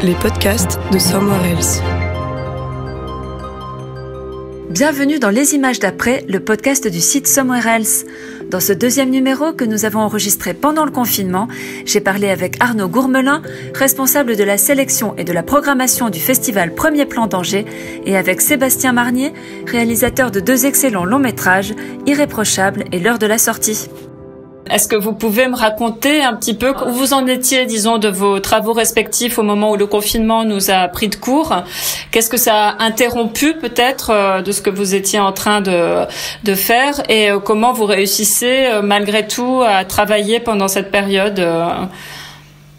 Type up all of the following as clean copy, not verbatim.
les podcasts de Somewhere Else. Bienvenue dans Les Images d'après, le podcast du site Somewhere Else. Dans ce deuxième numéro que nous avons enregistré pendant le confinement, j'ai parlé avec Arnaud Gourmelin, responsable de la sélection et de la programmation du festival Premier Plan d'Angers, et avec Sébastien Marnier, réalisateur de 2 excellents longs métrages, Irréprochable et L'heure de la sortie. Est-ce que vous pouvez me raconter un petit peu où vous en étiez, disons, de vos travaux respectifs au moment où le confinement nous a pris de court? Qu'est-ce que ça a interrompu peut-être de ce que vous étiez en train de faire, et comment vous réussissez malgré tout à travailler pendant cette période?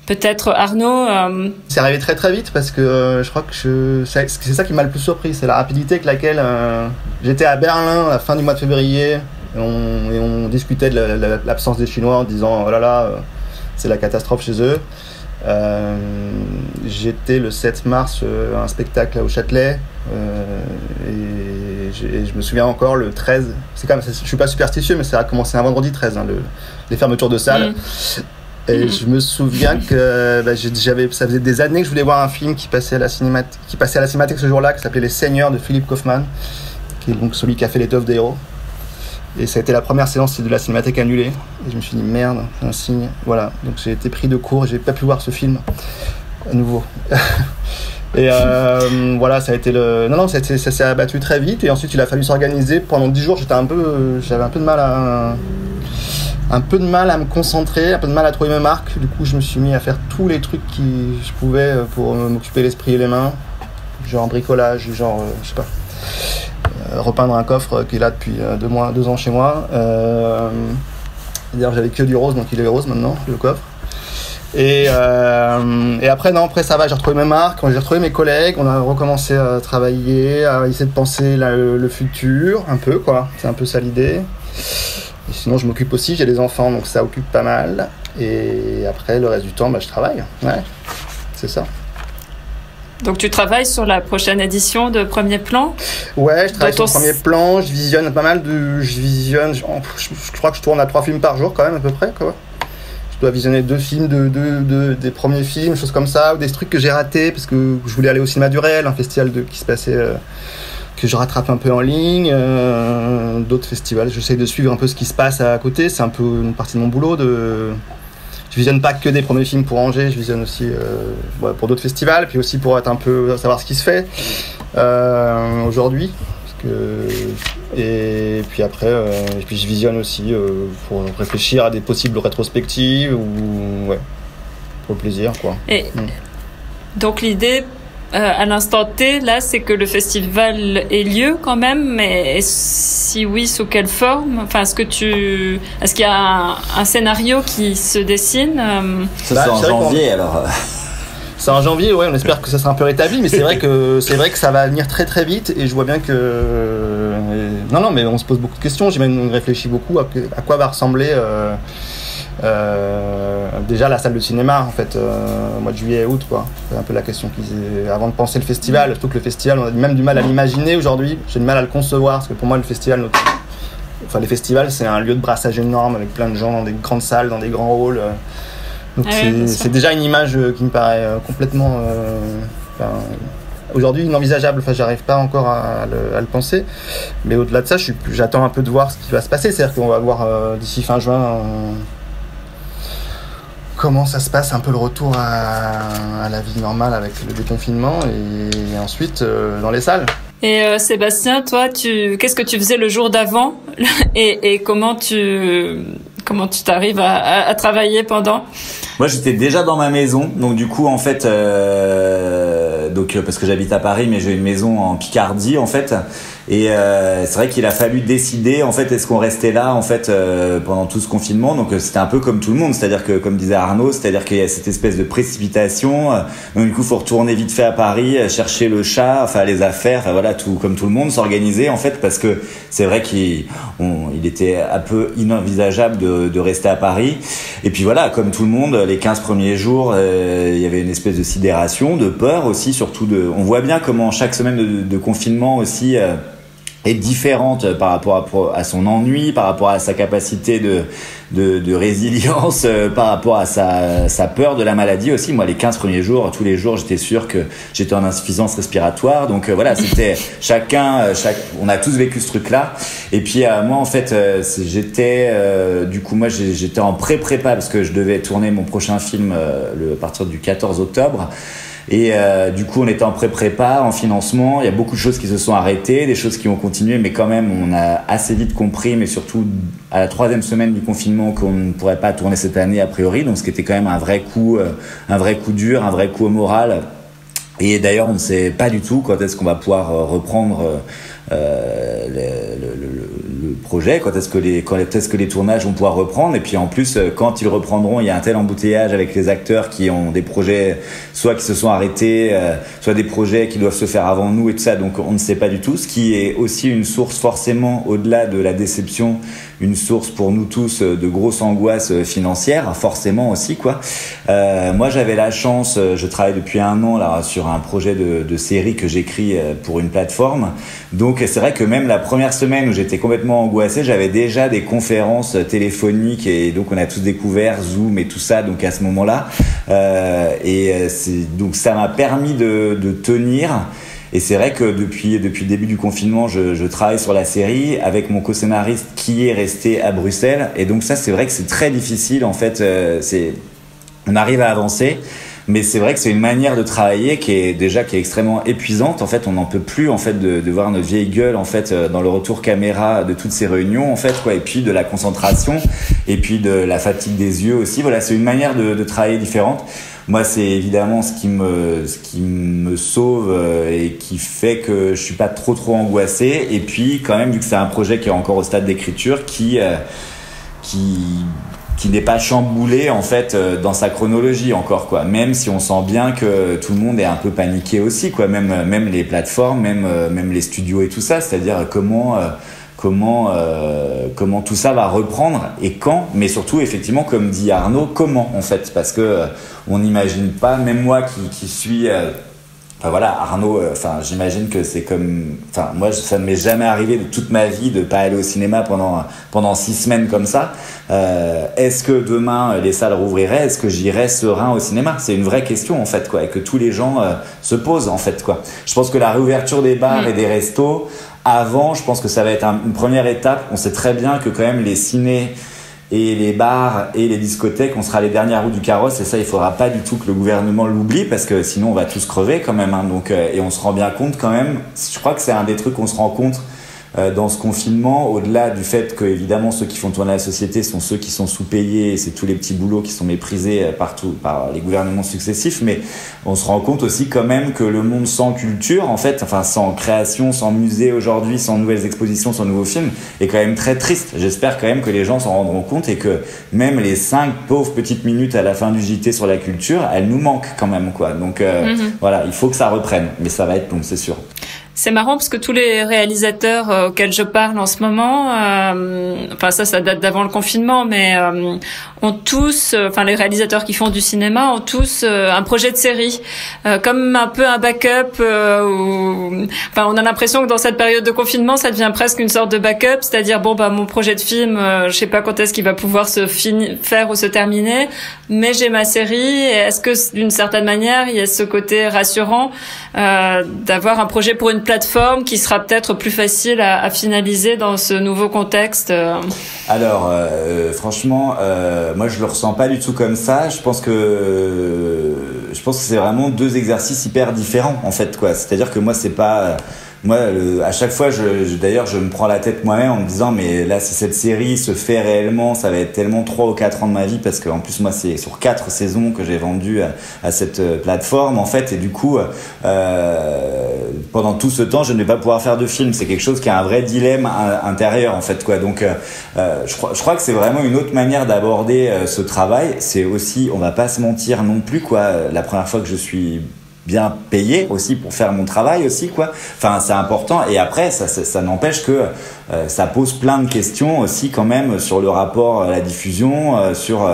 Peut-être Arnaud. C'est arrivé très très vite parce que je crois que c'est ça qui m'a le plus surpris, c'est la rapidité avec laquelle j'étais à Berlin à la fin du mois de février. Et on discutait de l'absence des Chinois en disant oh là là, c'est la catastrophe chez eux. J'étais le 7 mars à un spectacle au Châtelet et je me souviens encore le 13. Je suis pas superstitieux, mais ça a commencé un vendredi 13, les fermetures de salles. Et je me souviens que ça faisait des années que je voulais voir un film qui passait à la Cinémathèque ce jour-là, qui s'appelait Les Seigneurs de Philippe Kaufman, qui est donc celui qui a fait L'étoffe des héros. Et ça a été la première séance de la Cinémathèque annulée. Et je me suis dit merde, c'est un signe. Voilà, donc j'ai été pris de court et j'ai pas pu voir ce film à nouveau. Et voilà, ça a été ça s'est abattu très vite. Et ensuite il a fallu s'organiser. Pendant 10 jours, j'avais un peu de mal à me concentrer, un peu de mal à trouver mes marques. Du coup, je me suis mis à faire tous les trucs que je pouvais pour m'occuper l'esprit et les mains. Genre bricolage, je sais pas. Repeindre un coffre qui est là depuis 2 ans chez moi. D'ailleurs, j'avais que du rose, donc il est rose maintenant, le coffre. Et après ça va, j'ai retrouvé mes marques, j'ai retrouvé mes collègues, on a recommencé à travailler, à essayer de penser le futur, un peu quoi. C'est un peu ça l'idée. Et sinon, je m'occupe aussi, j'ai des enfants, donc ça occupe pas mal. Et après, le reste du temps, je travaille. Ouais, c'est ça. Donc tu travailles sur la prochaine édition de Premier Plan? Ouais, je travaille sur Premier Plan, je visionne pas mal je crois que je tourne à 3 films par jour quand même à peu près quoi. Je dois visionner 2 films des premiers films, choses comme ça, ou des trucs que j'ai ratés parce que je voulais aller au cinéma du réel, un festival qui se passait que je rattrape un peu en ligne, d'autres festivals, j'essaie de suivre un peu ce qui se passe à côté, c'est un peu une partie de mon boulot Je visionne pas que des premiers films pour Angers, je visionne aussi pour d'autres festivals, puis aussi pour savoir ce qui se fait aujourd'hui. Et puis après, je visionne aussi pour réfléchir à des possibles rétrospectives ou pour le plaisir quoi. Et donc l'idée à l'instant T, là, c'est que le festival ait lieu quand même, mais si oui, sous quelle forme? Enfin, est-ce qu'il y a un scénario qui se dessine? C'est en janvier, alors. C'est en janvier, ouais, on espère que ça sera un peu rétabli, mais c'est vrai que ça va venir très très vite, et je vois bien que... Non, mais on se pose beaucoup de questions, j'ai même réfléchi beaucoup à quoi va ressembler... déjà la salle de cinéma en fait au mois de juillet et août quoi. C'est un peu la question avant de penser le festival, surtout que le festival on a même du mal à l'imaginer aujourd'hui, j'ai du mal à le concevoir parce que pour moi les festivals c'est un lieu de brassage énorme avec plein de gens dans des grandes salles, dans des grands halls, donc c'est déjà une image qui me paraît complètement aujourd'hui inenvisageable, j'arrive pas encore à le penser, mais au-delà de ça j'attends un peu de voir ce qui va se passer, c'est-à-dire qu'on va voir d'ici fin juin comment ça se passe un peu le retour à la vie normale avec le déconfinement et ensuite dans les salles. Et Sébastien, toi, qu'est-ce que tu faisais le jour d'avant et comment tu t'arrives à travailler pendant? Moi, j'étais déjà dans ma maison, donc du coup, en fait, parce que j'habite à Paris, mais j'ai une maison en Picardie, en fait. Et c'est vrai qu'il a fallu décider en fait est-ce qu'on restait là en fait pendant tout ce confinement. Donc c'était un peu comme tout le monde, c'est-à-dire que comme disait Arnaud, c'est-à-dire qu'il y a cette espèce de précipitation. Donc du coup faut retourner vite fait à Paris, chercher le chat, enfin les affaires, enfin voilà, tout comme tout le monde, s'organiser en fait, parce que c'est vrai qu'il était un peu inenvisageable de rester à Paris. Et puis voilà, comme tout le monde, les 15 premiers jours, il y avait une espèce de sidération, de peur aussi, surtout on voit bien comment chaque semaine de confinement aussi est différente par rapport à son ennui, par rapport à sa capacité de résilience, par rapport à sa peur de la maladie aussi. Moi, les 15 premiers jours, tous les jours, j'étais sûr que j'étais en insuffisance respiratoire. Donc voilà, c'était on a tous vécu ce truc-là. Et puis moi, en fait, j'étais en pré-prépa parce que je devais tourner mon prochain film à partir du 14 octobre. Et du coup, on était en pré-prépa, en financement. Il y a beaucoup de choses qui se sont arrêtées, des choses qui ont continué, mais quand même, on a assez vite compris, mais surtout à la 3e semaine du confinement, qu'on ne pourrait pas tourner cette année a priori. Donc, ce qui était quand même un vrai coup dur, un vrai coup au moral. Et d'ailleurs, on ne sait pas du tout quand est-ce qu'on va pouvoir reprendre le projet, quand est-ce que les tournages vont pouvoir reprendre. Et puis en plus, quand ils reprendront, il y a un tel embouteillage avec les acteurs qui ont des projets soit qui se sont arrêtés, soit des projets qui doivent se faire avant nous et tout ça. Donc on ne sait pas du tout, ce qui est aussi une source forcément, au-delà de la déception, une source pour nous tous de grosse angoisse financière, forcément aussi quoi. Moi j'avais la chance, je travaille depuis 1 an là sur un projet de série que j'écris pour une plateforme. Donc c'est vrai que même la première semaine où j'étais complètement angoissé, j'avais déjà des conférences téléphoniques et donc on a tous découvert Zoom et tout ça. Donc à ce moment-là, donc ça m'a permis de tenir. Et c'est vrai que depuis le début du confinement, je travaille sur la série avec mon co-scénariste qui est resté à Bruxelles. Et donc ça, c'est vrai que c'est très difficile. En fait, on arrive à avancer, mais c'est vrai que c'est une manière de travailler qui est extrêmement épuisante. En fait, on n'en peut plus en fait de voir notre vieille gueule en fait dans le retour caméra de toutes ces réunions en fait quoi. Et puis de la concentration et puis de la fatigue des yeux aussi. Voilà, c'est une manière de travailler différente. Moi, c'est évidemment ce qui me sauve et qui fait que je suis pas trop angoissé. Et puis, quand même, vu que c'est un projet qui est encore au stade d'écriture, qui n'est pas chamboulé en fait dans sa chronologie encore quoi. Même si on sent bien que tout le monde est un peu paniqué aussi quoi. Même les plateformes, même les studios et tout ça. C'est-à-dire comment tout ça va reprendre et quand, mais surtout effectivement comme dit Arnaud, comment en fait, parce que on n'imagine pas, même moi qui suis Arnaud, j'imagine que c'est comme, moi ça ne m'est jamais arrivé de toute ma vie de pas aller au cinéma pendant 6 semaines comme ça. Est-ce que demain les salles rouvriraient? Est-ce que j'irais serein au cinéma? C'est une vraie question en fait quoi, et que tous les gens se posent en fait quoi. Je pense que la réouverture des bars et des restos avant, je pense que ça va être une première étape. On sait très bien que quand même les cinés et les bars et les discothèques, on sera les dernières roues du carrosse, et ça il faudra pas du tout que le gouvernement l'oublie parce que sinon on va tous crever quand même hein. Donc et on se rend bien compte quand même, je crois que c'est un des trucs qu'on se rend compte dans ce confinement, au-delà du fait que évidemment ceux qui font tourner la société sont ceux qui sont sous-payés, et c'est tous les petits boulots qui sont méprisés partout par les gouvernements successifs, mais on se rend compte aussi quand même que le monde sans culture en fait, sans création, sans musée aujourd'hui, sans nouvelles expositions, sans nouveaux films, est quand même très triste. J'espère quand même que les gens s'en rendront compte et que même les 5 pauvres petites minutes à la fin du JT sur la culture, elles nous manquent quand même quoi. Donc voilà, il faut que ça reprenne, mais ça va être long, c'est sûr. C'est marrant parce que tous les réalisateurs auxquels je parle en ce moment, ça date d'avant le confinement, mais ont tous, les réalisateurs qui font du cinéma ont tous un projet de série, comme un peu un backup. On a l'impression que dans cette période de confinement, ça devient presque une sorte de backup, c'est-à-dire mon projet de film, je sais pas quand est-ce qu'il va pouvoir se faire ou se terminer, mais j'ai ma série. Et est-ce que d'une certaine manière, il y a ce côté rassurant d'avoir un projet pour une plateforme qui sera peut-être plus facile à finaliser dans ce nouveau contexte? Alors, franchement, moi je le ressens pas du tout comme ça. Je pense que c'est vraiment 2 exercices hyper différents en fait quoi. C'est-à-dire que moi c'est pas à chaque fois, d'ailleurs, je me prends la tête moi-même en me disant, mais là, si cette série se fait réellement, ça va être tellement 3 ou 4 ans de ma vie, parce qu'en plus, moi, c'est sur 4 saisons que j'ai vendu à cette plateforme, en fait, et du coup, pendant tout ce temps, je ne vais pas pouvoir faire de film. C'est quelque chose qui a un vrai dilemme intérieur, en fait, quoi. Donc, je crois que c'est vraiment une autre manière d'aborder ce travail. C'est aussi, on va pas se mentir non plus, quoi. La première fois que je suis bien payé aussi pour faire mon travail aussi quoi. C'est important, et après ça n'empêche que ça pose plein de questions aussi quand même sur le rapport à la diffusion, sur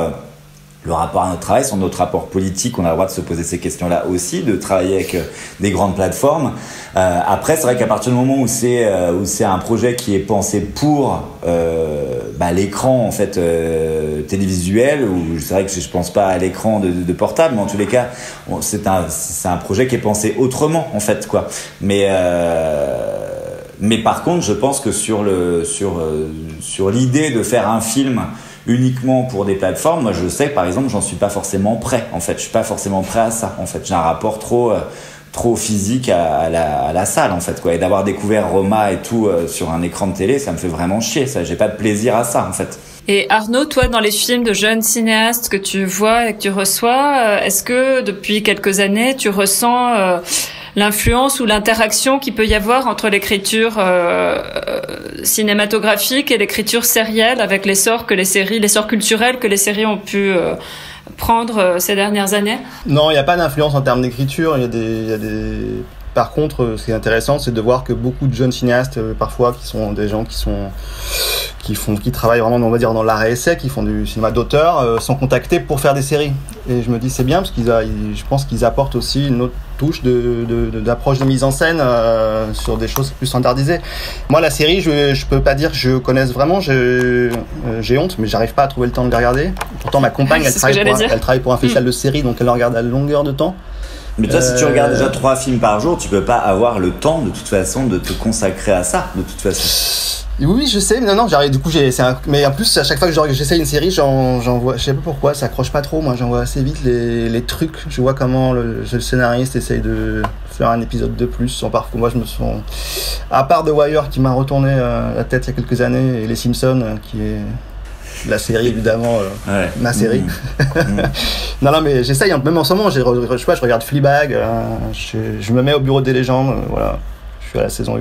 le rapport à notre travail, sur notre rapport politique, on a le droit de se poser ces questions-là aussi, de travailler avec des grandes plateformes. Après, c'est vrai qu'à partir du moment où c'est un projet qui est pensé pour l'écran en fait télévisuel, ou c'est vrai que je pense pas à l'écran de portable, mais en tous les cas, c'est un projet qui est pensé autrement en fait quoi. Mais par contre, je pense que sur l'idée de faire un film uniquement pour des plateformes, moi je sais que par exemple j'en suis pas forcément prêt en fait, je suis pas forcément prêt à ça en fait, j'ai un rapport trop physique à la salle en fait quoi, et d'avoir découvert Roma et tout sur un écran de télé, ça me fait vraiment chier, ça, j'ai pas de plaisir à ça en fait. Et Arnaud, toi, dans les films de jeunes cinéastes que tu vois et que tu reçois, est-ce que depuis quelques années tu ressens l'influence ou l'interaction qu'il peut y avoir entre l'écriture cinématographique et l'écriture sérielle, avec l'essor culturels que les séries ont pu prendre ces dernières années? Non, il n'y a pas d'influence en termes d'écriture. Par contre, ce qui est intéressant, c'est de voir que beaucoup de jeunes cinéastes, parfois, qui sont des gens qui travaillent vraiment, on va dire, dans l'art et essai, qui font du cinéma d'auteur, sont contactés pour faire des séries. Et je me dis c'est bien parce je pense qu'ils apportent aussi une autre touche d'approche de mise en scène sur des choses plus standardisées. Moi, la série, je peux pas dire que je connaisse vraiment. J'ai honte, mais j'arrive pas à trouver le temps de les regarder. Pourtant, ma compagne, elle travaille pour un festival de séries, donc elle en regarde à longueur de temps. Mais toi, si tu regardes déjà 3 films par jour, tu peux pas avoir le temps, de toute façon, de te consacrer à ça, de toute façon. Oui, je sais, mais non, j'arrive, du coup, mais en plus, à chaque fois que j'essaye une série, j'en vois, je sais pas pourquoi, ça accroche pas trop, moi, j'en vois assez vite les trucs, je vois comment le scénariste essaye de faire un épisode de plus, parfois, moi, je me sens, à part The Wire, qui m'a retourné la tête il y a quelques années, et Les Simpsons, qui est la série, évidemment, ma série. Non, mais j'essaye, même en ce moment, je regarde Fleabag, je me mets au bureau des légendes, voilà. Je suis à la saison 1.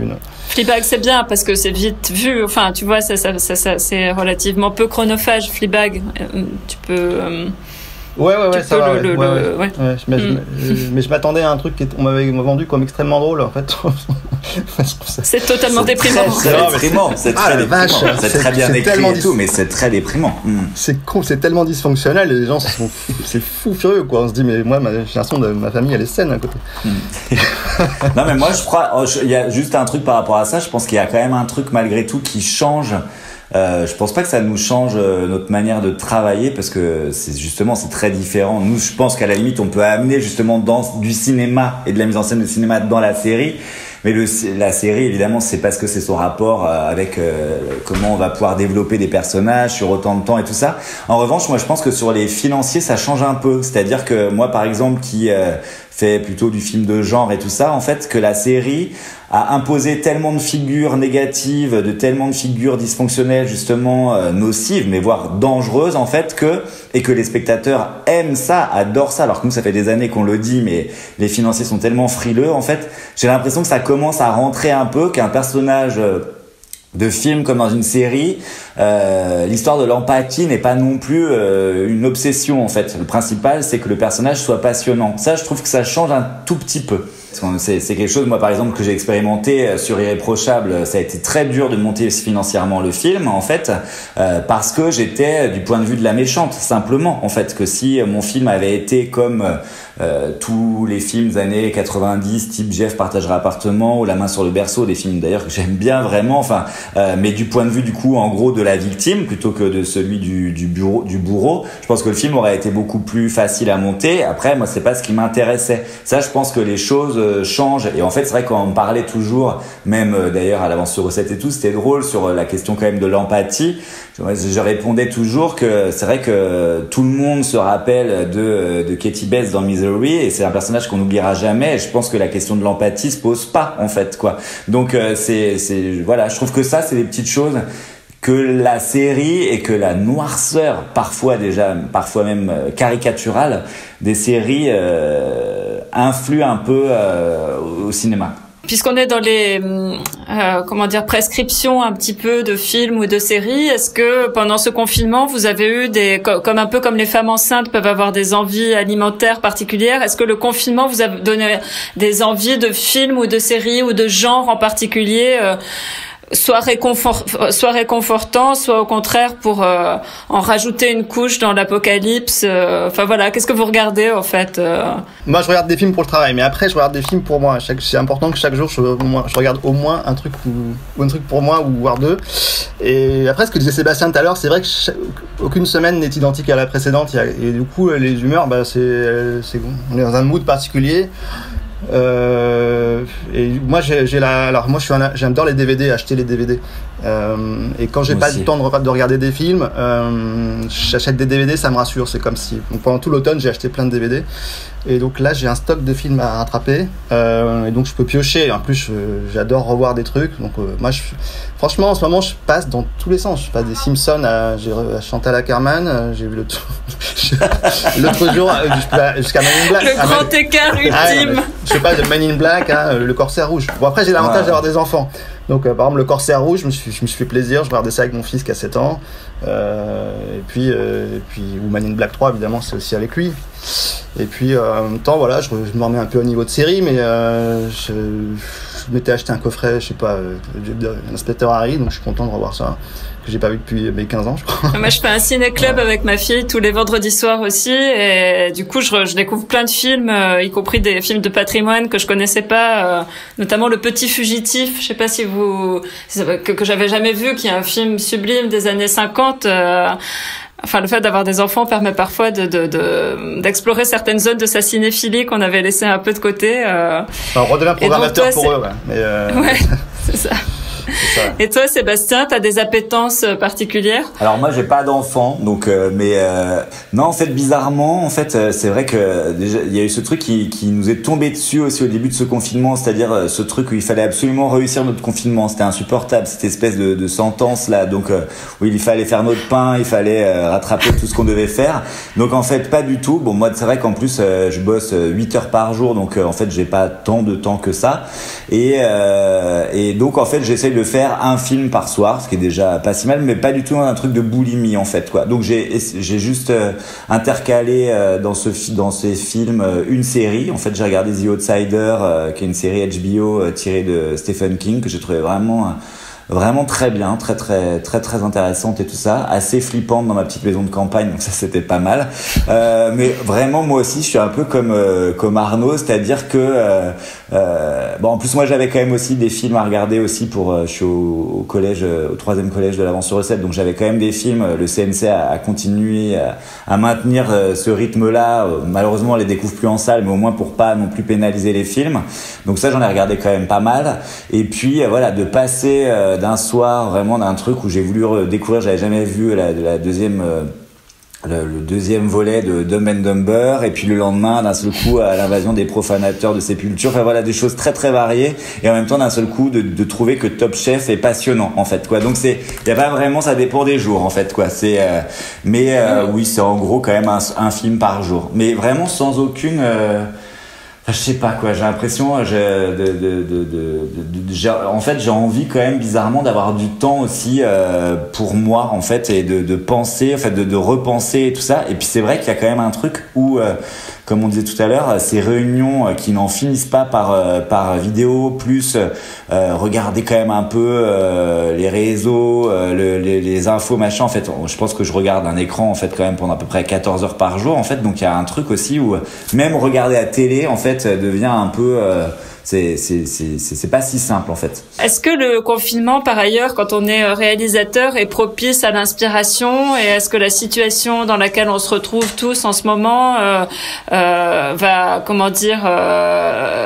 Fleabag, c'est bien parce que c'est vite vu. Enfin, tu vois, ça c'est relativement peu chronophage, Fleabag. Tu peux... Ouais, ça va. Mais je m'attendais à un truc qu'on m'avait vendu comme extrêmement drôle, en fait. C'est totalement déprimant. C'est déprimant. C'est très déprimant. C'est très bien écrit et tout, mais c'est très déprimant. C'est con, c'est tellement dysfonctionnel et les gens c'est fou furieux, quoi. On se dit, mais moi, j'ai l'impression de ma famille, elle est saine à côté. Non, mais moi, je crois, il y a juste un truc par rapport à ça. Je pense qu'il y a quand même un truc malgré tout qui change. Je pense pas que ça nous change notre manière de travailler parce que c'est très différent. Nous, je pense qu'à la limite, on peut amener justement du cinéma et de la mise en scène de cinéma dans la série. Mais la série, évidemment, c'est parce que c'est son rapport avec comment on va pouvoir développer des personnages sur autant de temps et tout ça. En revanche, moi, je pense que sur les financiers, ça change un peu. C'est-à-dire que moi, par exemple, qui fait plutôt du film de genre et tout ça, en fait, que la série a imposé tellement de figures négatives, de tellement de figures dysfonctionnelles, justement nocives, mais voire dangereuses, en fait, et que les spectateurs aiment ça, adorent ça, alors que nous, ça fait des années qu'on le dit, mais les financiers sont tellement frileux, en fait, j'ai l'impression que ça commence à rentrer un peu, qu'un personnage de film comme dans une série, l'histoire de l'empathie n'est pas non plus une obsession, en fait. Le principal, c'est que le personnage soit passionnant. Ça, je trouve que ça change un tout petit peu. C'est quelque chose, moi, par exemple, que j'ai expérimenté sur Irréprochable. Ça a été très dur de monter financièrement le film, en fait, parce que j'étais du point de vue de la méchante, simplement, en fait, que si mon film avait été comme tous les films des années 90, type Jeff partagera l'appartement ou La main sur le berceau, des films d'ailleurs que j'aime bien vraiment, enfin, mais du point de vue du coup, en gros, de la victime plutôt que de celui du bourreau, je pense que le film aurait été beaucoup plus facile à monter. Après, moi, c'est pas ce qui m'intéressait. Ça, je pense que les choses changent. Et en fait, c'est vrai qu'on parlait toujours, même d'ailleurs à l'avance sur recette et tout, c'était drôle sur la question quand même de l'empathie. Je répondais toujours que c'est vrai que tout le monde se rappelle de Katie Bates dans Misery et c'est un personnage qu'on n'oubliera jamais. Et je pense que la question de l'empathie se pose pas, en fait, quoi. Donc voilà, je trouve que ça, c'est des petites choses que la série et que la noirceur, parfois même caricaturale, des séries influent un peu au cinéma. Puisqu'on est dans les prescriptions un petit peu de films ou de séries, est-ce que pendant ce confinement vous avez eu comme un peu comme les femmes enceintes peuvent avoir des envies alimentaires particulières, est-ce que le confinement vous a donné des envies de films ou de séries ou de genres en particulier soit réconfortant, soit au contraire pour en rajouter une couche dans l'apocalypse. Enfin voilà, qu'est-ce que vous regardez en fait Moi, je regarde des films pour le travail, mais après, je regarde des films pour moi. C'est important que chaque jour, je regarde au moins un truc ou un truc pour moi, ou voire deux. Et après, ce que disait Sébastien tout à l'heure, c'est vrai que aucune semaine n'est identique à la précédente. Et du coup, les humeurs, on est dans un mood particulier. Et moi j'adore les DVD, acheter les DVD, et quand j'ai pas le temps de regarder des films, j'achète des DVD, ça me rassure. C'est comme si pendant tout l'automne j'ai acheté plein de DVD, et donc là j'ai un stock de films à rattraper, et donc je peux piocher. En plus j'adore revoir des trucs, donc moi franchement en ce moment je passe dans tous les sens. Je passe des Simpsons à Chantal Ackerman, j'ai vu l'autre jour jusqu'à Man in Black, le grand écart ultime. Je sais pas, de Man in Black, le Corsaire rouge. Bon, après j'ai l'avantage d'avoir des enfants, donc par exemple le Corsaire rouge, je me suis fait plaisir, je regardais ça avec mon fils qui a 7 ans, et puis ou Man in Black 3 évidemment, c'est aussi avec lui. Et puis en même temps voilà, je me remets un peu au niveau de série, mais je m'étais acheté un coffret, je sais pas, d'Inspecteur Harry, donc je suis content de revoir ça, que j'ai pas vu depuis mes 15 ans, je crois. Moi, je fais un ciné-club avec ma fille tous les vendredis soirs aussi, et du coup, je découvre plein de films, y compris des films de patrimoine que je connaissais pas, notamment Le Petit Fugitif. Je sais pas si que j'avais jamais vu, qui est un film sublime des années 50. Enfin, le fait d'avoir des enfants permet parfois d'explorer certaines zones de sa cinéphilie qu'on avait laissé un peu de côté. On redevient programmateur pour eux, ouais. Mais ouais, c'est ça. Et toi, Sébastien, t'as des appétences particulières? Alors moi, j'ai pas d'enfant, donc non, en fait, bizarrement, en fait, c'est vrai que déjà il y a eu ce truc qui nous est tombé dessus aussi au début de ce confinement, c'est-à-dire ce truc où il fallait absolument réussir notre confinement. C'était insupportable, cette espèce de sentence là, donc où il fallait faire notre pain, il fallait rattraper tout ce qu'on devait faire. Donc en fait, pas du tout. Bon, moi, c'est vrai qu'en plus, je bosse 8 heures par jour, donc en fait, j'ai pas tant de temps que ça, et donc en fait, j'essaye de faire un film par soir, ce qui est déjà pas si mal, mais pas du tout un truc de boulimie en fait, quoi. Donc j'ai juste intercalé dans ces films une série. En fait, j'ai regardé The Outsider, qui est une série HBO tirée de Stephen King, que j'ai trouvé vraiment très bien, très intéressante et tout ça, assez flippante dans ma petite maison de campagne, donc ça c'était pas mal. Mais vraiment moi aussi je suis un peu comme Arnaud, c'est-à-dire que bon, en plus moi j'avais quand même aussi des films à regarder aussi je suis au collège, au 3e collège de l'Avance-sur-Recette, donc j'avais quand même des films. Le CNC a continué à maintenir ce rythme-là. Malheureusement on les découvre plus en salle, mais au moins pour pas non plus pénaliser les films. Donc ça j'en ai regardé quand même pas mal. Et puis voilà, de passer d'un soir vraiment d'un truc où j'ai voulu découvrir, j'avais jamais vu le deuxième volet de Dumb and Dumber, et puis le lendemain d'un seul coup à l'invasion des profanateurs de Sépulture. Enfin voilà, des choses très variées, et en même temps d'un seul coup de trouver que Top Chef est passionnant en fait, quoi. Donc il y a pas vraiment, ça dépend des jours en fait, quoi. Oui, c'est en gros quand même un film par jour, mais vraiment sans aucune je sais pas quoi, j'ai l'impression en fait j'ai envie quand même bizarrement d'avoir du temps aussi pour moi en fait, et de penser, en fait de repenser et tout ça. Et puis c'est vrai qu'il y a quand même un truc où comme on disait tout à l'heure, ces réunions qui n'en finissent pas par vidéo, plus regarder quand même un peu les réseaux, les infos, machin. En fait, je pense que je regarde un écran en fait quand même pendant à peu près 14 heures par jour en fait. Donc il y a un truc aussi où même regarder la télé en fait devient un peu c'est pas si simple en fait. Est-ce que le confinement, par ailleurs, quand on est réalisateur, est propice à l'inspiration, et est-ce que la situation dans laquelle on se retrouve tous en ce moment va,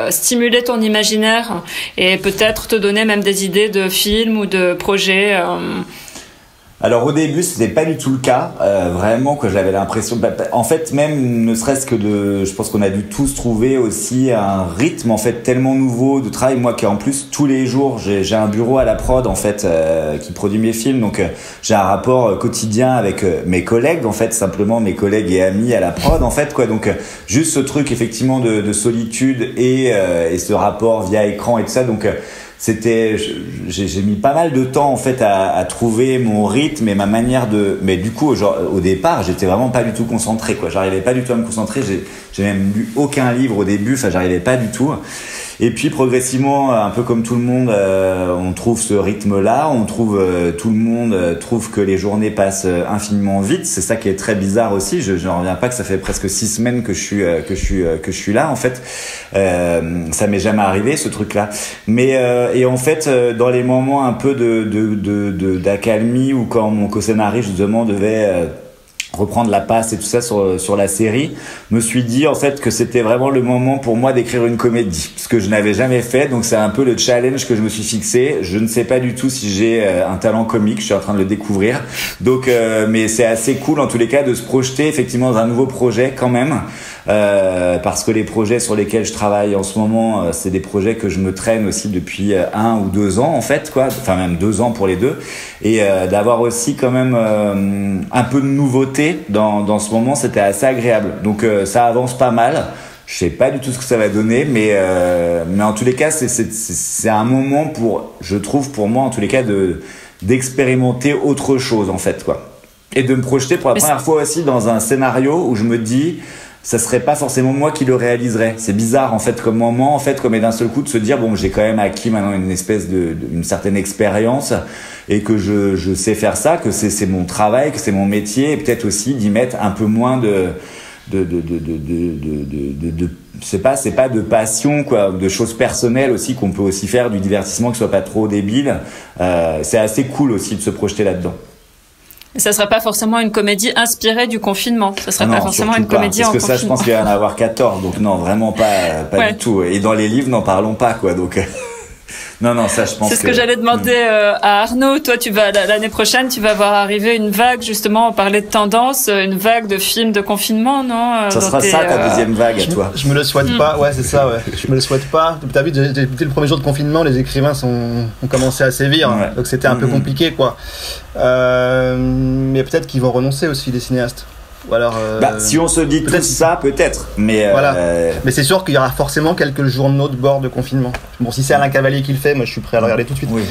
stimuler ton imaginaire et peut-être te donner même des idées de films ou de projets Alors au début c'était pas du tout le cas, vraiment, que j'avais l'impression, en fait même ne serait-ce que je pense qu'on a dû tous trouver aussi un rythme en fait tellement nouveau de travail. Moi qui en plus tous les jours j'ai un bureau à la prod en fait qui produit mes films, donc j'ai un rapport quotidien avec mes collègues en fait, simplement mes collègues et amis à la prod en fait, quoi. Donc juste ce truc effectivement de solitude et ce rapport via écran et tout ça, donc j'ai mis pas mal de temps en fait à trouver mon rythme et ma manière mais du coup au départ j'étais vraiment pas du tout concentré, quoi. J'arrivais pas du tout à me concentrer, j'ai même lu aucun livre au début, enfin j'arrivais pas du tout. Et puis progressivement, un peu comme tout le monde, on trouve ce rythme-là, on trouve tout le monde trouve que les journées passent infiniment vite. C'est ça qui est très bizarre aussi. Je n'en reviens pas que ça fait presque 6 semaines que je suis là en fait. Ça m'est jamais arrivé ce truc-là. Mais et en fait, dans les moments un peu d'accalmie ou quand mon co-scénariste justement devait reprendre la passe et tout ça sur la série, me suis dit en fait que c'était vraiment le moment pour moi d'écrire une comédie, ce que je n'avais jamais fait, donc c'est un peu le challenge que je me suis fixé. Je ne sais pas du tout si j'ai un talent comique, je suis en train de le découvrir, donc mais c'est assez cool en tous les cas de se projeter effectivement dans un nouveau projet quand même, parce que les projets sur lesquels je travaille en ce moment, c'est des projets que je me traîne aussi depuis 1 ou 2 ans en fait, quoi, enfin même 2 ans pour les deux, et d'avoir aussi quand même un peu de nouveauté dans ce moment, c'était assez agréable. Donc ça avance pas mal. Je sais pas du tout ce que ça va donner, mais en tous les cas, c'est un moment je trouve pour moi en tous les cas d'expérimenter autre chose en fait, quoi, et de me projeter pour la première fois aussi dans un scénario où je me dis ça serait pas forcément moi qui le réaliserais. C'est bizarre en fait comme moment, en fait, comme d'un seul coup de se dire bon, j'ai quand même acquis maintenant une espèce une certaine expérience et que je sais faire ça, que c'est mon travail, que c'est mon métier, et peut-être aussi d'y mettre un peu moins c'est pas de passion, quoi, de choses personnelles aussi, qu'on peut aussi faire du divertissement qui soit pas trop débile. C'est assez cool aussi de se projeter là-dedans. Et ça serait pas forcément une comédie inspirée du confinement. Ça serait pas forcément une comédie en confinement. Parce que ça, je pense qu'il va y en avoir 14. Donc non, vraiment pas du tout. Et dans les livres, n'en parlons pas, quoi. Donc non, ça, je pense. C'est ce que j'allais demander à Arnaud. Toi, l'année prochaine, tu vas voir arriver une vague, justement, on parlait de tendance, une vague de films de confinement, non? Ça sera ça, ta deuxième vague, à toi. Je me le souhaite pas. Ouais, c'est ça, ouais. Je me le souhaite pas. T'as vu, dès le premier jour de confinement, les écrivains ont commencé à sévir. Ouais. Donc c'était un peu compliqué, quoi. Mais peut-être qu'ils vont renoncer aussi, les cinéastes. Ou alors, si on se dit tout ça, peut-être. Mais voilà. Mais c'est sûr qu'il y aura forcément quelques journaux de bord de confinement. Bon, si c'est Alain Cavalier qui le fait, moi je suis prêt à le regarder tout de suite. Oui.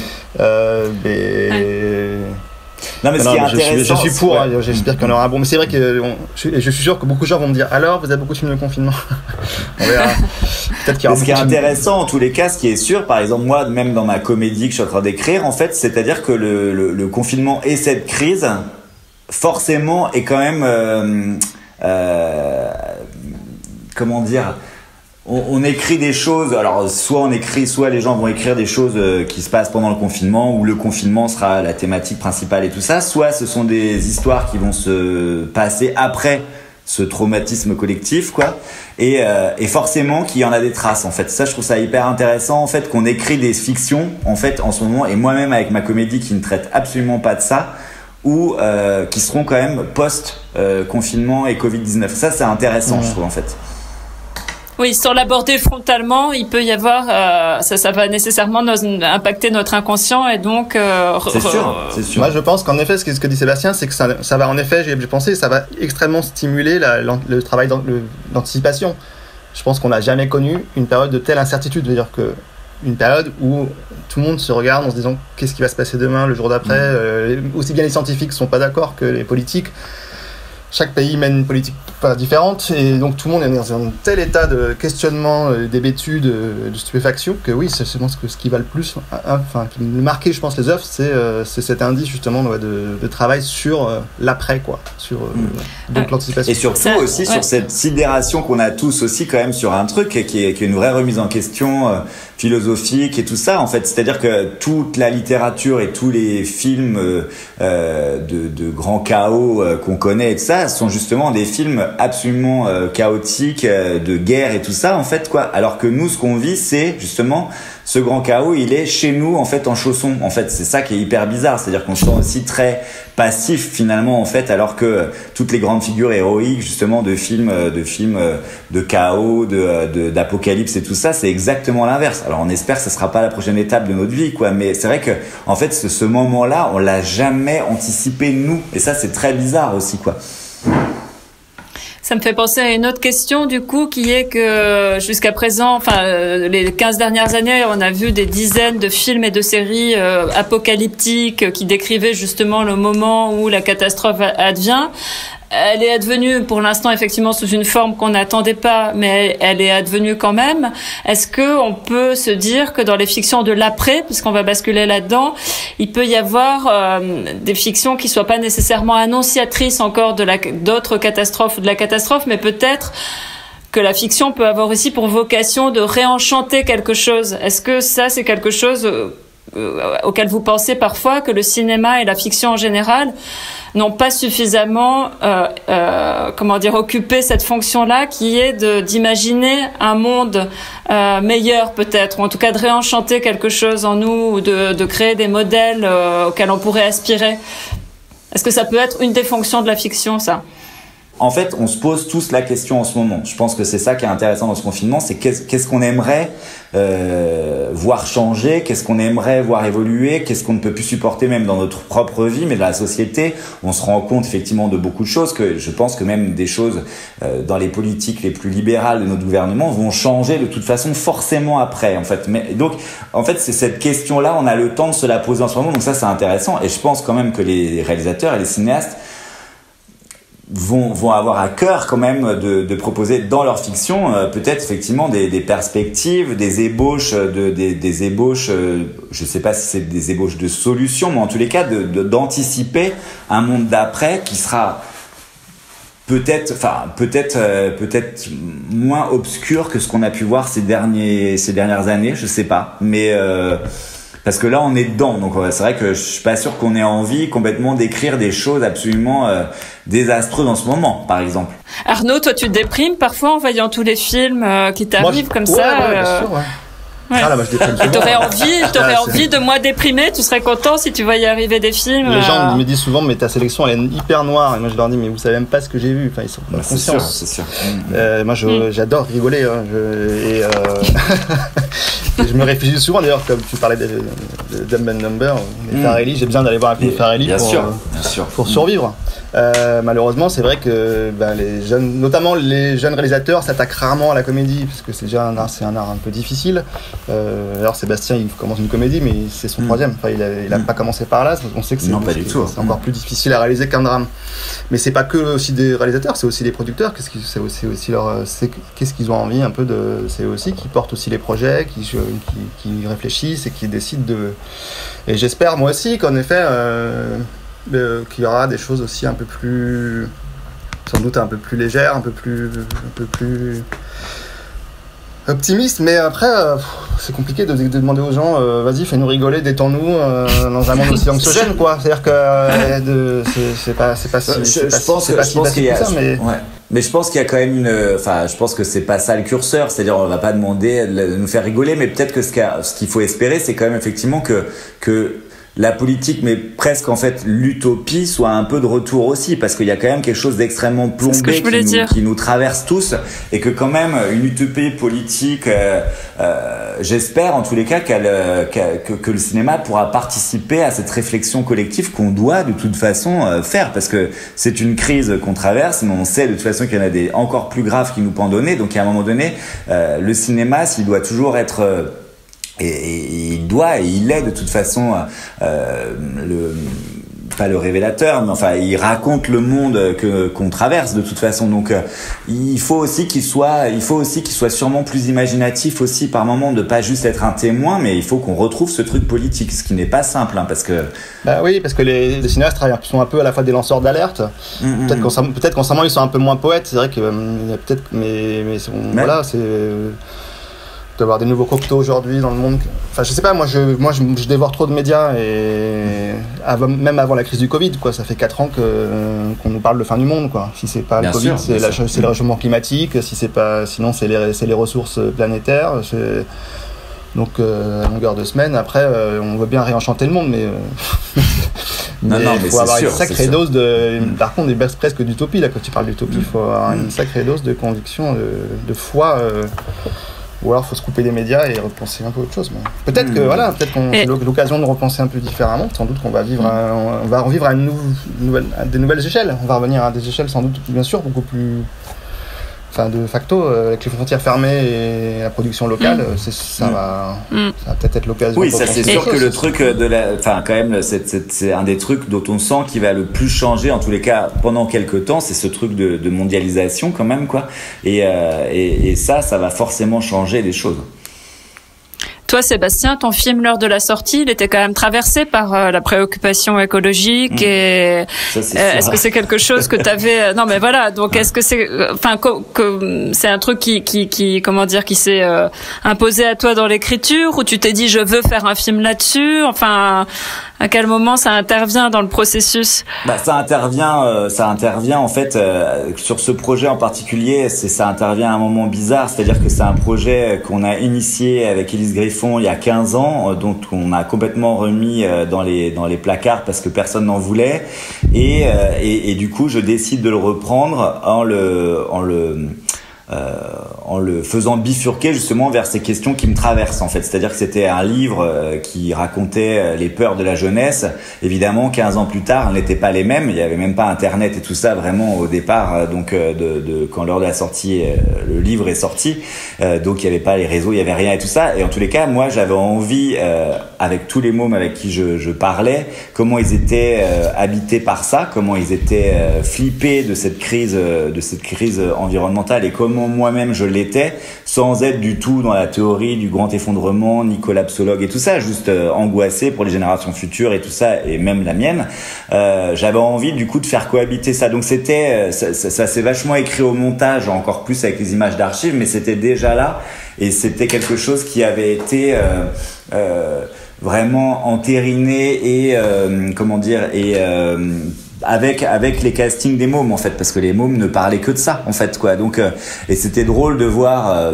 Non, mais ce qui est intéressant, je suis pour. J'espère qu'il y en aura un bon. Mais c'est vrai que je suis sûr que beaucoup de gens vont me dire alors, vous avez beaucoup de films de confinement. On verra. Peut-être qu'il y aura. Ce qui est intéressant, en tous les cas, ce qui est sûr, par exemple, moi, même dans ma comédie que je suis en train d'écrire, en fait, c'est-à-dire que le confinement et cette crise, forcément, est quand même comment dire, on écrit des choses, alors soit les gens vont écrire des choses qui se passent pendant le confinement, où le confinement sera la thématique principale et tout ça, soit ce sont des histoires qui vont se passer après ce traumatisme collectif, quoi, et forcément qu'il y en a des traces, en fait. Ça, je trouve ça hyper intéressant, en fait, qu'on écrit des fictions, en fait, en ce moment, et moi-même avec ma comédie qui ne traite absolument pas de ça, ou qui seront quand même post-confinement et Covid-19. Ça, c'est intéressant, je trouve, en fait. Oui, sans l'aborder frontalement, il peut y avoir, ça va nécessairement impacter notre inconscient et donc. C'est sûr. Moi, je pense qu'en effet, ce que dit Sébastien, c'est que ça va en effet, j'ai pensé, ça va extrêmement stimuler le travail d'anticipation. Je pense qu'on n'a jamais connu une période de telle incertitude, c'est-à-dire que une période où tout le monde se regarde en se disant qu'est-ce qui va se passer demain, le jour d'après. Aussi bien les scientifiques ne sont pas d'accord que les politiques. Chaque pays mène une politique différente et donc tout le monde est dans un tel état de questionnement, d'hébétude, de stupéfaction que oui, c'est ce qui va le plus, qui me marquait, je pense, les œuvres, c'est cet indice justement de travail sur l'après, quoi, sur donc l'anticipation. Et surtout aussi sur cette sidération qu'on a tous aussi quand même sur un truc qui est une vraie remise en question philosophique et tout ça, en fait. C'est-à-dire que toute la littérature et tous les films de grand chaos qu'on connaît et tout ça sont justement des films absolument chaotiques, de guerre et tout ça, en fait, quoi. Alors que nous, ce qu'on vit, c'est justement ce grand chaos, il est chez nous, en fait, en chaussons. En fait, c'est ça qui est hyper bizarre. C'est-à-dire qu'on se sent aussi très passif, finalement, en fait, alors que toutes les grandes figures héroïques, justement, de films de chaos, d'apocalypse et tout ça, c'est exactement l'inverse. Alors, on espère que ce sera pas la prochaine étape de notre vie, quoi. Mais c'est vrai que, en fait, ce moment-là, on l'a jamais anticipé, nous. Et ça, c'est très bizarre aussi, quoi. Ça me fait penser à une autre question, du coup, qui est que jusqu'à présent, les 15 dernières années, on a vu des dizaines de films et de séries apocalyptiques qui décrivaient justement le moment où la catastrophe advient. elle est advenue pour l'instant effectivement sous une forme qu'on n'attendait pas, mais elle est advenue quand même. Est-ce que on peut se dire que dans les fictions de l'après, puisqu'on va basculer là-dedans, il peut y avoir des fictions qui soient pas nécessairement annonciatrices encore d'autres catastrophes ou de la catastrophe, mais peut-être que la fiction peut avoir aussi pour vocation de réenchanter quelque chose. Est-ce que ça, c'est quelque chose auquel vous pensez parfois, que le cinéma et la fiction en général n'ont pas suffisamment occupé cette fonction-là, qui est d'imaginer un monde meilleur peut-être, ou en tout cas de réenchanter quelque chose en nous, ou de créer des modèles auxquels on pourrait aspirer? Est-ce que ça peut être une des fonctions de la fiction, ça? En fait, on se pose tous la question en ce moment. Je pense que c'est ça qui est intéressant dans ce confinement, c'est qu'est-ce qu'on aimerait voir changer, qu'est-ce qu'on aimerait voir évoluer, qu'est-ce qu'on ne peut plus supporter même dans notre propre vie, mais dans la société. On se rend compte effectivement de beaucoup de choses, que je pense que même des choses dans les politiques les plus libérales de notre gouvernement vont changer de toute façon forcément après, en fait. Mais donc, en fait, c'est cette question-là, on a le temps de se la poser en ce moment, donc ça c'est intéressant. Et je pense quand même que les réalisateurs et les cinéastes vont avoir à cœur quand même de proposer dans leur fiction peut-être effectivement des perspectives, des ébauches des ébauches, je sais pas si c'est des ébauches de solutions, mais en tous les cas d'anticiper un monde d'après qui sera peut-être moins obscur que ce qu'on a pu voir ces dernières années, je sais pas, mais parce que là on est dedans, donc c'est vrai que je suis pas sûr qu'on ait envie complètement d'écrire des choses absolument désastreuses en ce moment, par exemple. Arnaud, toi tu te déprimes parfois en voyant tous les films qui t'arrivent comme ça bien sûr, ouais. Ouais. Ah, là, moi, je déprime souvent. T'aurais envie de moins déprimer, tu serais content si tu voyais arriver des films. Les gens me disent souvent, mais ta sélection elle est hyper noire, et moi je leur dis, mais vous savez même pas ce que j'ai vu, enfin ils sont pas conscients. C'est sûr. Moi j'adore rigoler, hein. Et je me réfugie souvent, d'ailleurs, comme tu parlais de Dumb and Dumber, les Farrelly, j'ai besoin d'aller voir un film de Farrelly pour survivre. Malheureusement, c'est vrai que les jeunes, notamment les jeunes réalisateurs, s'attaquent rarement à la comédie, parce que c'est déjà un art un peu difficile. Alors Sébastien, il commence une comédie, mais c'est son troisième. Enfin, il a pas commencé par là. On sait que c'est encore plus difficile à réaliser qu'un drame. Mais c'est pas que aussi des réalisateurs, c'est aussi des producteurs. C'est aussi qu'est-ce qu'ils ont envie un peu de. C'est aussi qui portent aussi les projets, qui réfléchissent et qui décident de. Et j'espère moi aussi qu'en effet. Qu'il y aura des choses aussi un peu plus, sans doute un peu plus légères, un peu plus optimistes, mais après c'est compliqué de demander aux gens vas-y fais-nous rigoler, détends-nous dans un monde aussi anxiogène, quoi. C'est-à-dire que c'est pas si facile que ça, mais je pense qu'il y a quand même je pense que c'est pas ça le curseur, c'est-à-dire on va pas demander de nous faire rigoler, mais peut-être que ce qu'il faut espérer, c'est quand même effectivement que la politique, mais presque en fait l'utopie, soit un peu de retour aussi, parce qu'il y a quand même quelque chose d'extrêmement plombé qui nous traverse tous, et que quand même une utopie politique, j'espère en tous les cas que le cinéma pourra participer à cette réflexion collective qu'on doit de toute façon faire, parce que c'est une crise qu'on traverse, mais on sait de toute façon qu'il y en a des encore plus graves qui nous pendent au nez, donc à un moment donné, le cinéma, s'il doit toujours être et il est de toute façon pas le révélateur, mais enfin il raconte le monde qu'on traverse de toute façon. Donc il faut aussi qu'il soit sûrement plus imaginatif aussi par moment, de pas juste être un témoin, mais il faut qu'on retrouve ce truc politique, ce qui n'est pas simple, hein, parce que oui, parce que les cinéastes sont un peu à la fois des lanceurs d'alerte. Peut-être qu'en ce moment ils sont un peu moins poètes. C'est vrai que peut-être, voilà, c'est d'avoir des nouveaux cocteaux aujourd'hui dans le monde. Enfin, je sais pas, moi je dévore trop de médias, et même avant la crise du Covid, quoi. Ça fait 4 ans qu'on nous parle de fin du monde, quoi. Si c'est pas le Covid, c'est le réchauffement climatique. Si c'est pas, sinon c'est les ressources planétaires. Donc à longueur de semaine, après on veut bien réenchanter le monde, mais il faut avoir une sacrée dose de. Par contre, presque d'utopie là. Quand tu parles d'utopie, il faut avoir une sacrée dose de conviction, de foi. Ou alors il faut se couper des médias et repenser un peu autre chose. Peut-être qu'on a l'occasion de repenser un peu différemment. Sans doute qu'on va vivre à des nouvelles échelles. On va revenir à des échelles sans doute bien sûr beaucoup plus de facto, avec les frontières fermées et la production locale, ça va peut-être être l'occasion. Oui, ça c'est sûr que le truc quand même, c'est un des trucs dont on sent qu'il va le plus changer, en tous les cas pendant quelques temps, c'est ce truc de mondialisation quand même, quoi. Et ça va forcément changer les choses. Toi, Sébastien, ton film, l'heure de la sortie, il était quand même traversé par la préoccupation écologique et est-ce que c'est quelque chose que t'avais non mais voilà, donc est-ce que c'est que c'est un truc qui comment dire, qui s'est imposé à toi dans l'écriture, ou tu t'es dit je veux faire un film là-dessus, enfin à quel moment ça intervient dans le processus? Ça intervient en fait sur ce projet en particulier, ça intervient à un moment bizarre, c'est-à-dire que c'est un projet qu'on a initié avec Élise Griffon il y a 15 ans, dont on a complètement remis dans les placards parce que personne n'en voulait, et du coup je décide de le reprendre en le faisant bifurquer justement vers ces questions qui me traversent en fait. C'est-à-dire que c'était un livre qui racontait les peurs de la jeunesse. Évidemment, 15 ans plus tard, elles n'étaient pas les mêmes. Il n'y avait même pas Internet et tout ça vraiment au départ. Donc, quand l'heure de la sortie, le livre est sorti. Donc, il n'y avait pas les réseaux, il n'y avait rien et tout ça. Et en tous les cas, moi, j'avais envie, avec tous les mômes avec qui je parlais, comment ils étaient habités par ça, comment ils étaient flippés de cette crise environnementale, et comment moi-même je l'étais, sans être du tout dans la théorie du grand effondrement, ni collapsologue et tout ça, juste angoissé pour les générations futures et tout ça, et même la mienne. J'avais envie du coup de faire cohabiter ça. Donc c'était ça s'est vachement écrit au montage, encore plus avec les images d'archives, mais c'était déjà là, et c'était quelque chose qui avait été vraiment entériné et avec les castings des mômes en fait, parce que les mômes ne parlaient que de ça en fait, quoi. Donc et c'était drôle de voir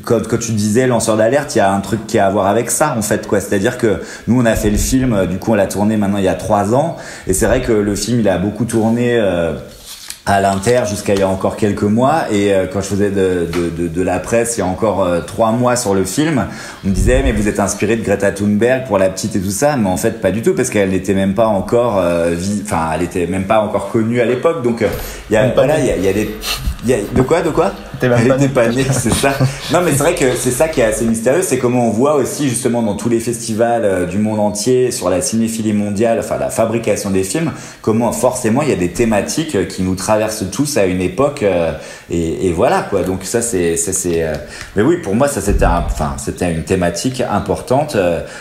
quand tu disais lanceur d'alerte, il y a un truc qui a à voir avec ça en fait, quoi. C'est-à-dire que nous on a fait le film, du coup on l'a tourné maintenant il y a 3 ans, et c'est vrai que le film il a beaucoup tourné à l'Inter jusqu'à il y a encore quelques mois, et quand je faisais de la presse il y a encore 3 mois sur le film, on me disait mais vous êtes inspiré de Greta Thunberg pour La Petite et tout ça, mais en fait pas du tout, parce qu'elle n'était même pas encore elle était même pas encore connue à l'époque. Donc il y a des de quoi elle était pas née, c'est ça. Non mais c'est vrai que c'est ça qui est assez mystérieux, c'est comment on voit aussi justement dans tous les festivals du monde entier sur la cinéphilie mondiale, enfin la fabrication des films, comment forcément il y a des thématiques qui nous traversent tous à une époque, et voilà quoi. Donc ça c'est mais oui, pour moi ça c'était une thématique importante.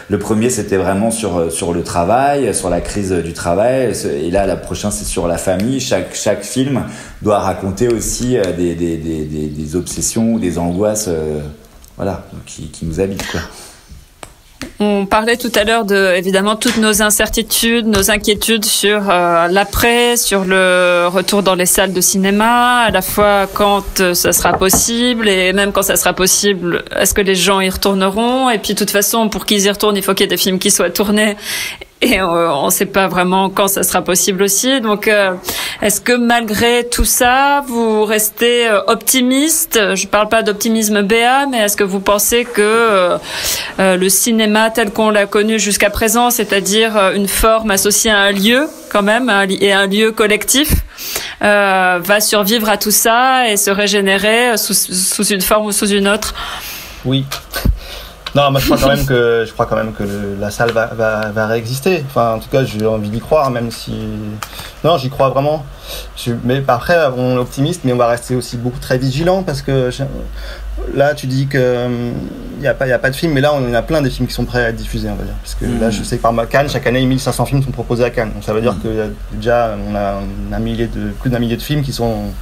Le premier c'était vraiment sur le travail, sur la crise du travail, et là la prochaine c'est sur la famille. Chaque film doit raconter aussi des obsessions ou des angoisses qui nous habitent, quoi. On parlait tout à l'heure de, évidemment, toutes nos incertitudes, nos inquiétudes sur l'après, sur le retour dans les salles de cinéma, à la fois quand ça sera possible, et même quand ça sera possible, est-ce que les gens y retourneront? Et puis, de toute façon, pour qu'ils y retournent, il faut qu'il y ait des films qui soient tournés. Et on ne sait pas vraiment quand ça sera possible aussi. Donc, est-ce que malgré tout ça, vous restez optimiste? Je ne parle pas d'optimisme béat, mais est-ce que vous pensez que le cinéma tel qu'on l'a connu jusqu'à présent, c'est-à-dire une forme associée à un lieu quand même, et un lieu collectif, va survivre à tout ça et se régénérer sous une forme ou sous une autre? Oui. Non, moi je crois quand même que la salle va réexister. Enfin, en tout cas, j'ai envie d'y croire, même si... Non, j'y crois vraiment. Mais après, on est optimiste, mais on va rester aussi très vigilant, parce que là, tu dis que y a pas de film, mais là, on a plein des films qui sont prêts à être diffusés, on va dire. Parce que là, je sais que par Cannes, chaque année, 1500 films sont proposés à Cannes. Donc ça veut dire que déjà, on a plus d'un millier de films qui sont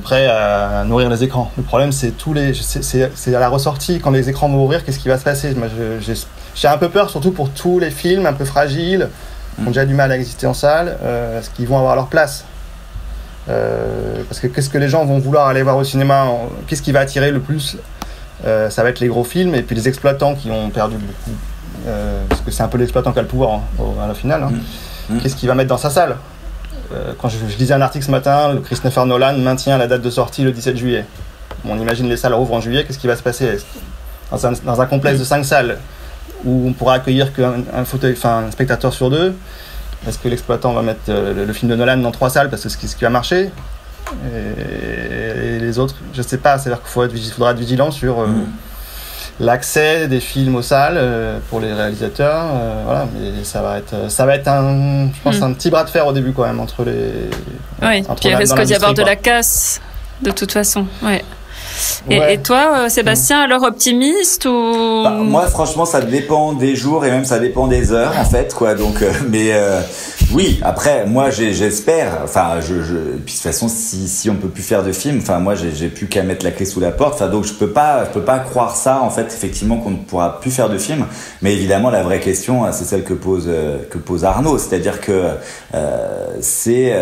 prêts à nourrir les écrans. Le problème, c'est à la ressortie, quand les écrans vont ouvrir, qu'est-ce qui va se passer? Moi, j'ai un peu peur, surtout pour tous les films un peu fragiles, qui ont déjà du mal à exister en salle, est-ce qu'ils vont avoir leur place? Parce que qu'est-ce que les gens vont vouloir aller voir au cinéma? Qu'est-ce qui va attirer le plus? Ça va être les gros films, et puis les exploitants qui ont perdu beaucoup, parce que c'est un peu l'exploitant qui a le pouvoir à la finale. Qu'est-ce qu'il va mettre dans sa salle? Quand je lisais un article ce matin, Christopher Nolan maintient la date de sortie le 17 juillet. On imagine les salles rouvrent en juillet, qu'est-ce qui va se passer dans un complexe de 5 salles où on pourra accueillir qu'un spectateur sur 2? Est-ce que l'exploitant va mettre le film de Nolan dans 3 salles parce que c'est ce qui va marcher? Et les autres. Je sais pas, c'est-à-dire qu'il faudra être vigilant sur l'accès des films aux salles pour les réalisateurs. Voilà, mais ça va être je pense un petit bras de fer au début quand même entre les. Oui. Puis il risque d'y avoir de la casse de toute façon. Ouais. Et toi, Sébastien, alors optimiste ou moi, franchement, ça dépend des jours et même ça dépend des heures, en fait, quoi. Donc, oui. Après, moi, j'espère. Enfin, puis de toute façon, si on peut plus faire de film, enfin, moi, j'ai plus qu'à mettre la clé sous la porte. Enfin, donc, je peux pas croire ça, en fait, effectivement, qu'on ne pourra plus faire de film. Mais évidemment, la vraie question, c'est celle que pose Arnaud, c'est-à-dire que c'est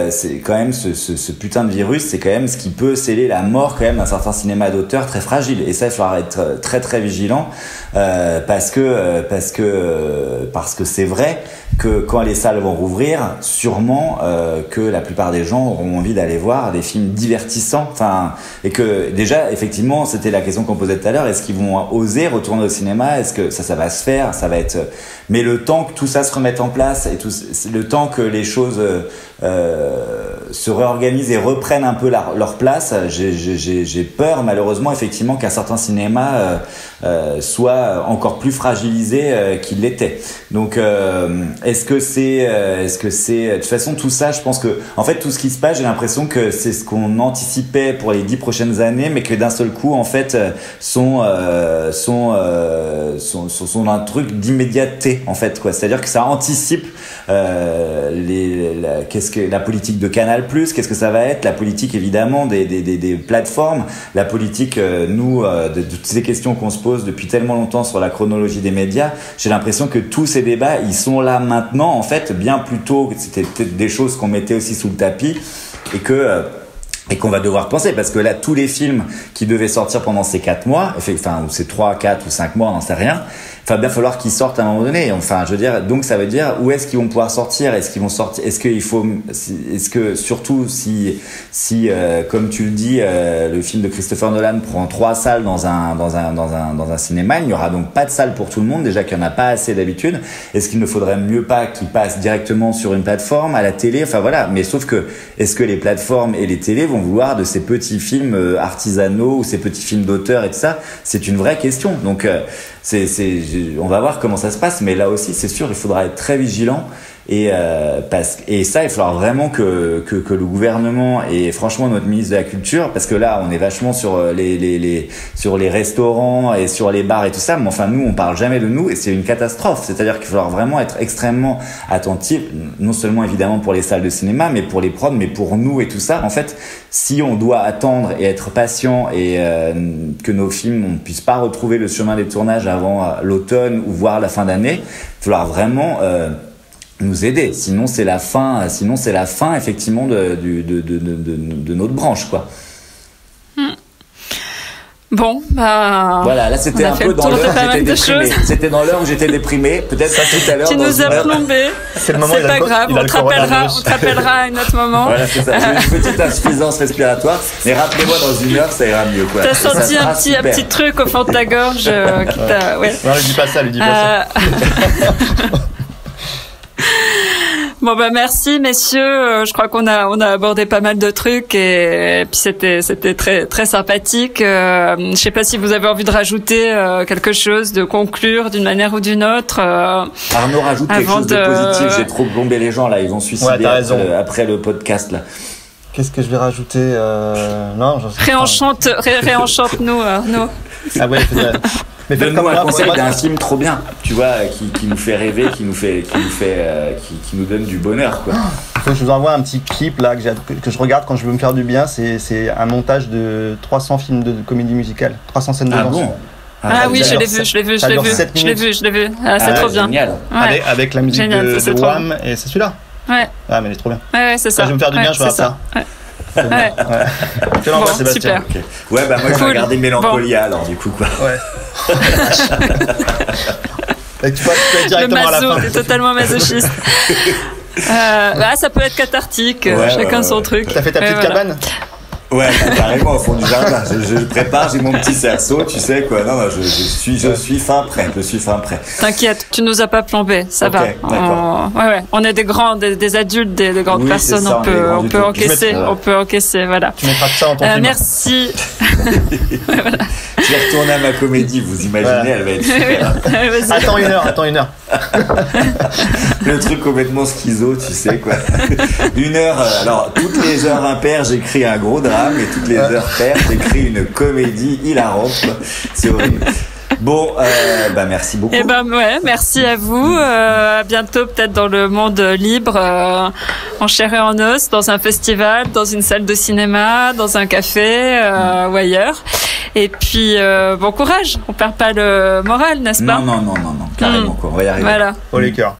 quand même ce putain de virus, c'est quand même ce qui peut sceller la mort quand même d'un certain cinéma d'auteur très fragile, et ça il faudra être très très vigilant parce que c'est vrai que quand les salles vont rouvrir, sûrement que la plupart des gens auront envie d'aller voir des films divertissants, enfin, et que déjà effectivement c'était la question qu'on posait tout à l'heure, est-ce qu'ils vont oser retourner au cinéma, est-ce que ça va se faire, ça va être, mais le temps que tout ça se remette en place et le temps que les choses se réorganisent et reprennent un peu leur place, j'ai peur malheureusement effectivement qu'un certain cinéma soit encore plus fragilisé qu'il l'était. Donc est-ce que c'est de toute façon tout ça, je pense que en fait tout ce qui se passe, j'ai l'impression que c'est ce qu'on anticipait pour les 10 prochaines années, mais que d'un seul coup en fait sont un truc d'immédiateté en fait, quoi. C'est-à-dire que ça anticipe qu'est-ce que la politique de Canal+, qu'est-ce que ça va être, la politique évidemment des plateformes, la politique de toutes ces questions qu'on se pose depuis tellement longtemps sur la chronologie des médias. J'ai l'impression que tous ces débats, ils sont là maintenant en fait, bien plus tôt, c'était peut-être des choses qu'on mettait aussi sous le tapis et qu'on va devoir penser, parce que là tous les films qui devaient sortir pendant ces 4 mois, enfin ou ces 3, 4 ou 5 mois, on n'en sait rien, il va bien falloir qu'ils sortent à un moment donné. Enfin, je veux dire, donc ça veut dire où est-ce qu'ils vont pouvoir sortir, est-ce qu'ils vont sortir, est-ce que surtout si comme tu le dis, le film de Christopher Nolan prend 3 salles dans un cinéma, il n'y aura donc pas de salle pour tout le monde, déjà qu'il n'y en a pas assez d'habitude. Est-ce qu'il ne faudrait mieux pas qu'ils passent directement sur une plateforme, à la télé, enfin voilà. Mais sauf que est-ce que les plateformes et les télés vont vouloir de ces petits films artisanaux ou ces petits films d'auteur et tout ça? C'est une vraie question. Donc on va voir comment ça se passe, mais là aussi c'est sûr il faudra être très vigilant et ça il faudra vraiment que le gouvernement et franchement notre ministre de la Culture, parce que là on est vachement sur les restaurants et sur les bars et tout ça, mais enfin nous on parle jamais de nous et c'est une catastrophe. C'est-à-dire qu'il faudra vraiment être extrêmement attentif, non seulement évidemment pour les salles de cinéma, mais pour les prods, mais pour nous et tout ça. En fait, si on doit attendre et être patient et que nos films on puisse pas retrouver le chemin des tournages avant l'automne ou voire la fin d'année, il faudra vraiment nous aider, sinon c'est la fin effectivement de notre branche, quoi. Bon, bah voilà, là c'était un peu dans l'heure où j'étais déprimé. C'était dans l'heure où j'étais déprimé. Peut-être pas tout à l'heure. Tu nous as plombé. C'est pas grave, on te rappellera à un autre moment. Voilà, c'est ça. J'ai une petite insuffisance respiratoire, mais rappelez-moi dans une heure, ça ira mieux, quoi. T'as senti un petit truc au fond de ta gorge qui t'a, ouais. Non, lui dis pas ça. Bon bah merci messieurs, je crois qu'on a abordé pas mal de trucs et puis c'était très très sympathique. Je sais pas si vous avez envie de rajouter quelque chose, de conclure d'une manière ou d'une autre. Arnaud rajoute quelque chose de positif. J'ai trop plombé les gens là, ils vont se suicider après le podcast là. Qu'est-ce que je vais rajouter Réenchante-nous Arnaud. Ah ouais, mais donne-nous un conseil d'un film trop bien, tu vois, qui nous fait rêver, qui nous donne du bonheur, quoi. Je vous envoie un petit clip là que je regarde quand je veux me faire du bien. C'est un montage de 300 films de comédie musicale, 300 scènes de danse. Bon. Oui, je l'ai vu. Ah, c'est trop bien. Génial. Ouais. Avec la musique de Wham, et c'est celui-là. Ouais. Ah, mais il est trop bien. Ouais, c'est ça. Quand je veux me faire du bien, je vais voir ça. Ouais. Je l'envoie, Sébastien. Super. Okay. Ouais, bah moi je vais regarder Mélancolia alors du coup, quoi. Ouais. Et tu peux être directement à la fin. T'es totalement masochiste. Ça peut être cathartique, chacun son truc. T'as fait ta petite cabane? Ouais, carrément au fond du jardin. Je prépare, j'ai mon petit cerceau, tu sais quoi. Non, je suis fin prêt. Je suis fin prêt. T'inquiète, tu nous as pas plombé, ça va. D'accord. Ouais. On est des grands, des adultes, des grandes personnes. Ça, on peut encaisser, voilà. Tu mettras ça dans ton film. Merci. Voilà. Je vais retourner à ma comédie, vous imaginez, elle va être super. Attends une heure. Le truc complètement schizo, tu sais quoi. 1 heure, alors toutes les heures impaires, j'écris un gros drame et toutes les heures paires, j'écris une comédie hilarante, quoi. C'est horrible. Bon, merci beaucoup. Merci à vous. À bientôt, peut-être dans le monde libre, en chair et en os, dans un festival, dans une salle de cinéma, dans un café ou ailleurs. Et puis, bon courage. On perd pas le moral, n'est-ce pas? Non, carrément, quoi. On va y arriver. Voilà. Oh les cœurs.